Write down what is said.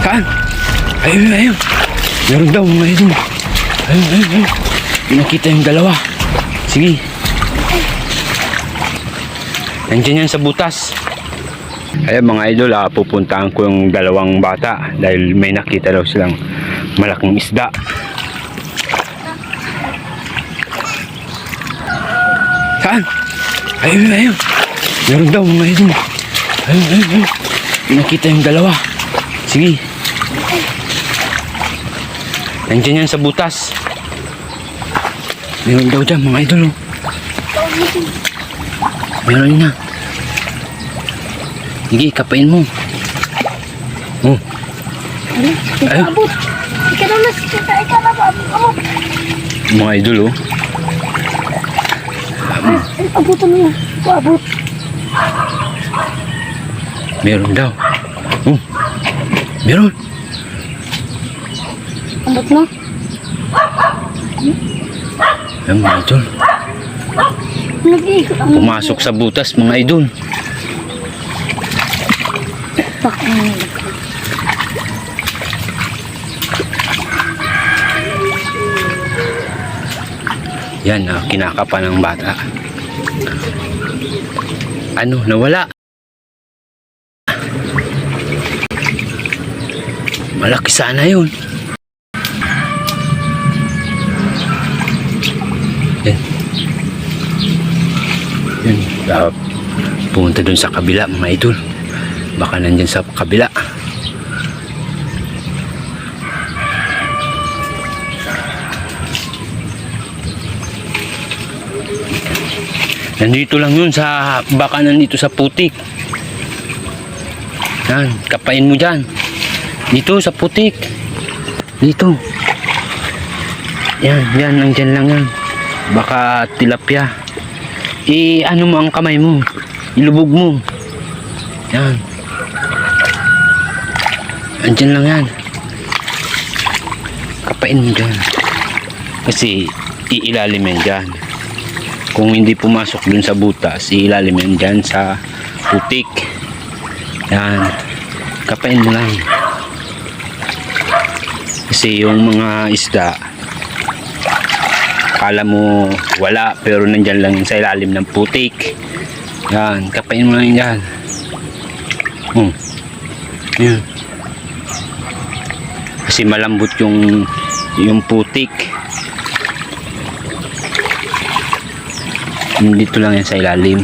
Saan? Ayun, ayun. Meron daw mga idol. Ayun, ayun, ayun. Nakita yung dalawa. Sige. Nandiyan yan sa butas. Ayun mga idol, pupuntahan ko yung dalawang bata dahil may nakita daw silang malaking isda. Saan? Ayun, ayun. Meron daw mga idol. Ayun, ayun, ayun. Nakita yung dalawa. Sige. Nandiyan yan sa butas. Meron daw dyan mga idol. Meron na. Sige, kapain mo. Oh. Ayun. Abot. Ikaw na mas. Ikaw na abot. Mga idol, oh. Abutan mo yan. Abot. Meron daw. Oh. Meron. Abot mo. Ayun mga idol. Nag-iikot ang Pumasok sa butas mga idol. Yan, kinakapa ng bata. Ano, nawala. Malaki sana yun. Yan. Yan. Pumunta dun sa kabila mga idol. Baka nandyan sa kabila. Nandito lang yun sa, baka nandito sa putik. Yan, kapain mo dyan. Dito sa putik. Dito. Yan, yan, nandyan lang yan. Baka tilapia. Ano mo ang kamay mo. Ilubog mo. Yan. Andyan lang yan. Kapain mo dyan. Kasi iilalim yan dyan. Kung hindi pumasok dun sa butas, iilalim yan dyan sa putik. Yan. Kapain mo lang. Kasi yung mga isda, akala mo wala, pero nandyan lang sa ilalim ng putik. Yan. Kapain mo lang yan. Yan. Kasi malambot yung putik. Dito lang yan sa ilalim.